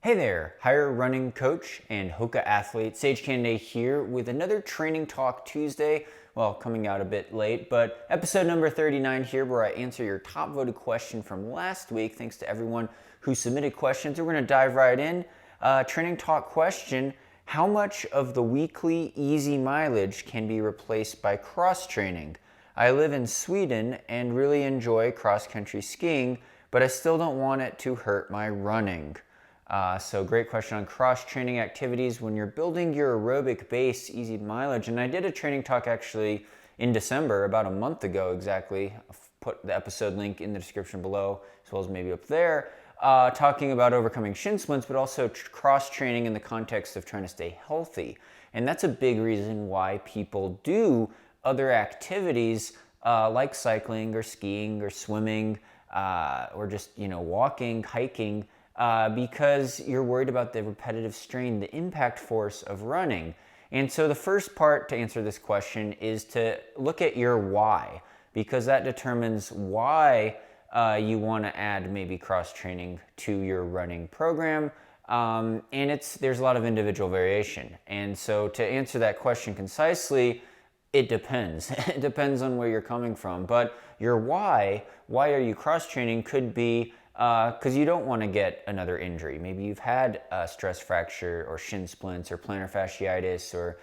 Hey there, higher running coach and Hoka athlete Sage Canaday here with another Training Talk Tuesday. Well, coming out a bit late, but episode number 39 here where I answer your top voted question from last week. Thanks to everyone who submitted questions. We're going to dive right in. Training Talk question: how much of the weekly easy mileage can be replaced by cross training? I live in Sweden and really enjoy cross-country skiing, but I still don't want it to hurt my running. So great question on cross-training activities when you're building your aerobic base, easy mileage. And I did a training talk actually in December, about a month ago exactly. I'll put the episode link in the description below, as well as maybe up there, talking about overcoming shin splints, but also cross-training in the context of trying to stay healthy. And that's a big reason why people do other activities like cycling or skiing or swimming or just walking, hiking, because you're worried about the repetitive strain, the impact force of running. And so the first part to answer this question is to look at your why, because that determines why you want to add maybe cross-training to your running program. And there's a lot of individual variation. And so to answer that question concisely, it depends. It depends on where you're coming from. But your why are you cross-training, could be because you don't want to get another injury. Maybe you've had a stress fracture or shin splints or plantar fasciitis or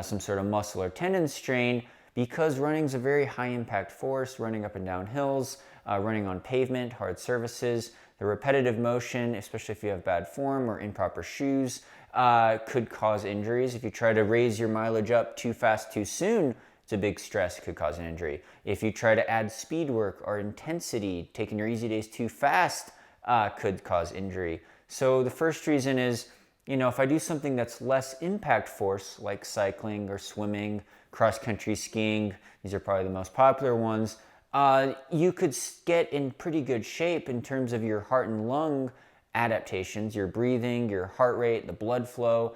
some sort of muscle or tendon strain, because running's a very high impact force, running up and down hills, running on pavement, hard surfaces. The repetitive motion, especially if you have bad form or improper shoes, could cause injuries. If you try to raise your mileage up too fast too soon, it's a big stress, could cause an injury. If you try to add speed work or intensity, taking your easy days too fast, could cause injury. So the first reason is, if I do something that's less impact force, like cycling or swimming, cross-country skiing, these are probably the most popular ones, you could get in pretty good shape in terms of your heart and lung adaptations, your breathing, your heart rate, the blood flow,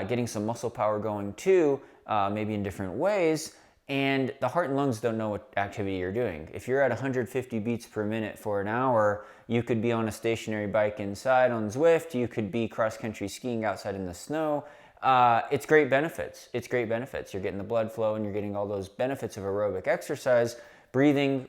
getting some muscle power going too, maybe in different ways. And the heart and lungs don't know what activity you're doing. If you're at 150 beats per minute for an hour, you could be on a stationary bike inside on Zwift, you could be cross-country skiing outside in the snow. It's great benefits. You're getting the blood flow and you're getting all those benefits of aerobic exercise. Breathing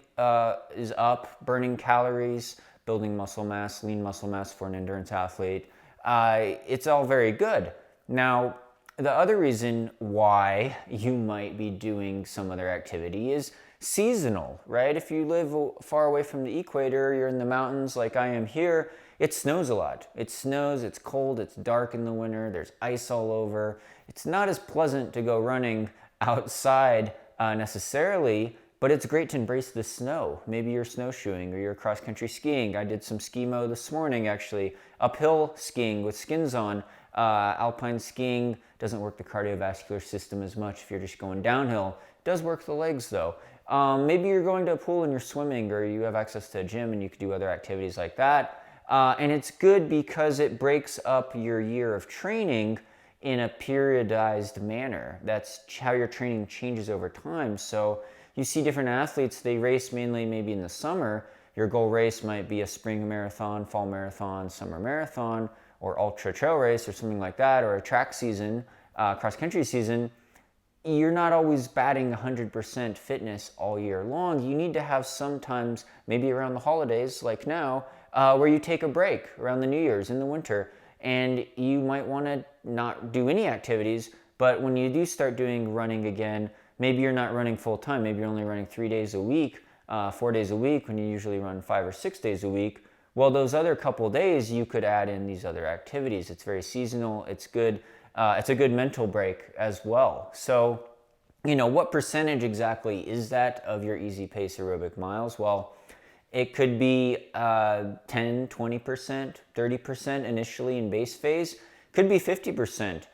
is up, burning calories, building muscle mass, lean muscle mass for an endurance athlete. It's all very good. Now, the other reason why you might be doing some other activity is seasonal, right? If you live far away from the equator, you're in the mountains like I am here, it snows a lot. It snows, it's cold, it's dark in the winter, there's ice all over. It's not as pleasant to go running outside necessarily, but it's great to embrace the snow. Maybe you're snowshoeing or you're cross-country skiing. I did some ski-mo this morning, actually. Uphill skiing with skins on. Alpine skiing doesn't work the cardiovascular system as much if you're just going downhill. It does work the legs, though. Maybe you're going to a pool and you're swimming, or you have access to a gym and you could do other activities like that. And it's good because it breaks up your year of training in a periodized manner. That's how your training changes over time. So you see different athletes, they race mainly maybe in the summer. Your goal race might be a spring marathon, fall marathon, summer marathon, or ultra trail race or something like that, or a track season, cross-country season. You're not always batting 100% fitness all year long. You need to have sometimes, maybe around the holidays like now, where you take a break around the New Year's in the winter, and you might want to not do any activities, but when you do start doing running again, maybe you're not running full time, maybe you're only running 3 days a week, 4 days a week when you usually run 5 or 6 days a week. Well, those other couple days you could add in these other activities. It's very seasonal, it's good. It's a good mental break as well. So, what percentage exactly is that of your easy pace aerobic miles? Well, it could be 10, 20%, 30% initially in base phase. Could be 50%.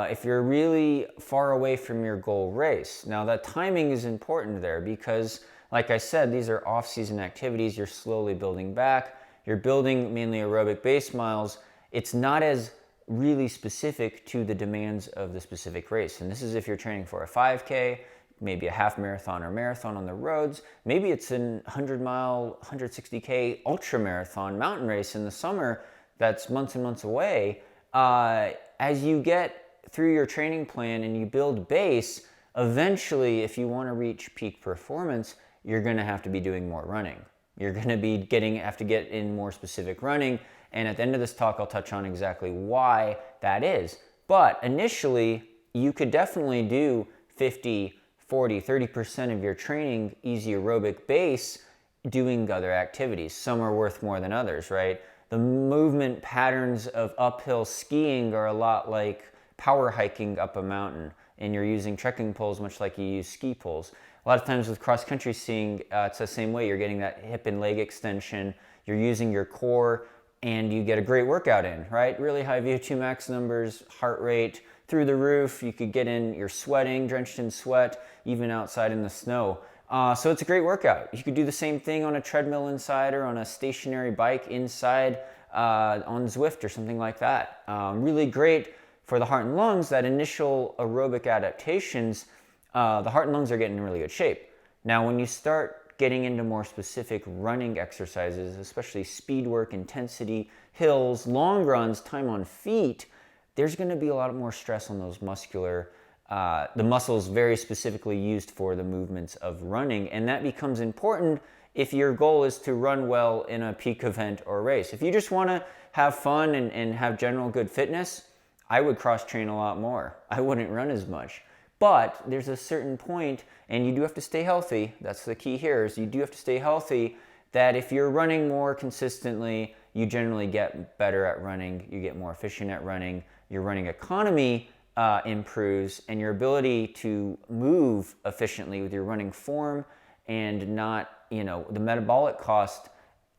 If you're really far away from your goal race. Now, that timing is important there because, like I said, these are off-season activities. You're slowly building back. You're building mainly aerobic base miles. It's not as really specific to the demands of the specific race. And this is if you're training for a 5K, maybe a half marathon or marathon on the roads. Maybe it's a 100-mile, 160K ultra marathon mountain race in the summer. that's months and months away. As you get through your training plan and you build base, eventually, if you want to reach peak performance, you're going to have to be doing more running. You're going to be have to get in more specific running. And at the end of this talk, I'll touch on exactly why that is. But initially, you could definitely do 50, 40, 30% of your training easy aerobic base doing other activities. Some are worth more than others, right? The movement patterns of uphill skiing are a lot like power hiking up a mountain, and you're using trekking poles much like you use ski poles. A lot of times with cross-country skiing, it's the same way. You're getting that hip and leg extension, you're using your core, and you get a great workout in, right? Really high VO2 max numbers, heart rate through the roof. You could get in, you're sweating, drenched in sweat, even outside in the snow. So it's a great workout. You could do the same thing on a treadmill inside or on a stationary bike inside on Zwift or something like that. Really great for the heart and lungs. That initial aerobic adaptations, the heart and lungs are getting in really good shape. Now, when you start getting into more specific running exercises, especially speed work, intensity, hills, long runs, time on feet, there's going to be a lot more stress on those the muscles very specifically used for the movements of running. And that becomes important if your goal is to run well in a peak event or race. If you just want to have fun and have general good fitness, I would cross-train a lot more. I wouldn't run as much. But there's a certain point, and you do have to stay healthy. That's the key here, is you do have to stay healthy, that if you're running more consistently, you generally get better at running, you get more efficient at running, your running economy improves, and your ability to move efficiently with your running form and not, the metabolic cost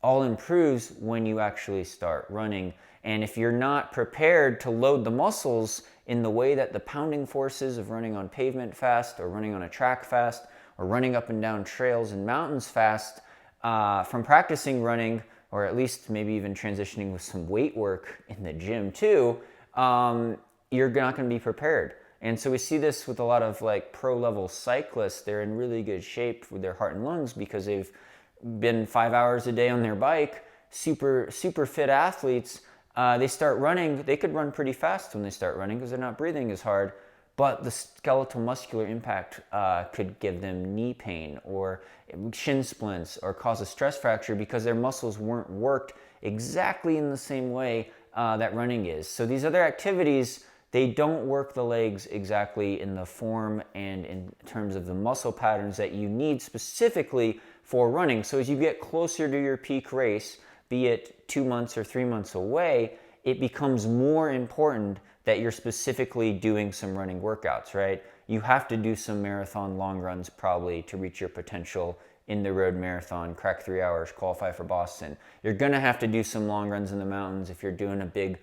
all improves when you actually start running. And if you're not prepared to load the muscles in the way that the pounding forces of running on pavement fast or running on a track fast or running up and down trails and mountains fast from practicing running, or at least maybe even transitioning with some weight work in the gym too, you're not going to be prepared. And so we see this with a lot of like pro level cyclists. They're in really good shape with their heart and lungs because they've been 5 hours a day on their bike, super fit athletes. They start running, they could run pretty fast when they start running because they're not breathing as hard, but the skeletal muscular impact could give them knee pain or shin splints or cause a stress fracture because their muscles weren't worked exactly in the same way that running is. So these other activities, they don't work the legs exactly in the form and in terms of the muscle patterns that you need specifically for running. So as you get closer to your peak race, be it 2 months or 3 months away, it becomes more important that you're specifically doing some running workouts, right? You have to do some marathon long runs probably to reach your potential in the road marathon, crack 3 hours, qualify for Boston. You're gonna have to do some long runs in the mountains if you're doing a big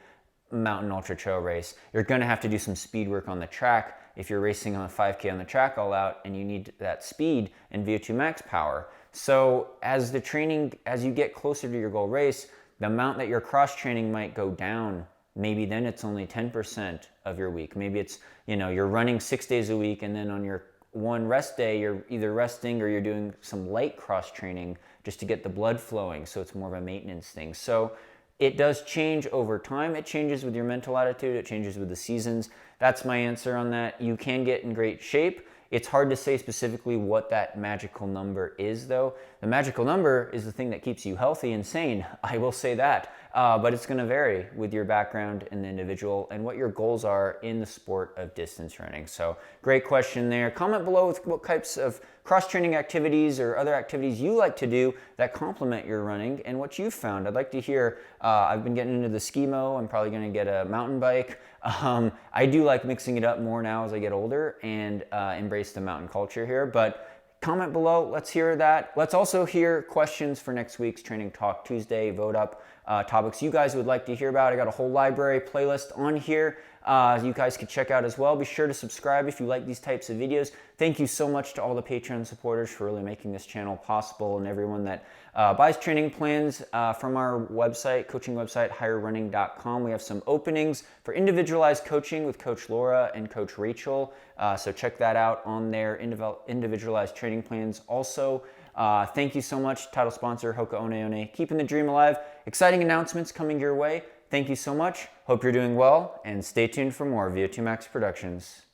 mountain ultra trail race. You're gonna have to do some speed work on the track if you're racing on a 5K on the track all out and you need that speed and VO2 max power. So as you get closer to your goal race, the amount that you're cross-training might go down. Maybe then it's only 10% of your week. Maybe it's, you're running 6 days a week and then on your one rest day, you're either resting or you're doing some light cross-training just to get the blood flowing. So it's more of a maintenance thing. So it does change over time. It changes with your mental attitude. It changes with the seasons. That's my answer on that. You can get in great shape. It's hard to say specifically what that magical number is, though. The magical number is the thing that keeps you healthy and sane. I will say that. But it's going to vary with your background and the individual and what your goals are in the sport of distance running. So great question there. Comment below with what types of cross-training activities or other activities you like to do that complement your running and what you've found. I'd like to hear. I've been getting into the ski-mo. I'm probably going to get a mountain bike. I do like mixing it up more now as I get older and embrace the mountain culture here. But comment below. Let's hear that. Let's also hear questions for next week's Training Talk Tuesday. Vote up topics you guys would like to hear about. I got a whole library playlist on here you guys could check out as well. Be sure to subscribe if you like these types of videos. Thank you so much to all the Patreon supporters for really making this channel possible and everyone that buys training plans from our website, coaching website, higherrunning.com. We have some openings for individualized coaching with Coach Laura and Coach Rachel. So check that out on their individualized training plans. Also, thank you so much, title sponsor Hoka One One, keeping the dream alive. Exciting announcements coming your way. Thank you so much. Hope you're doing well, and stay tuned for more VO2 Max Productions.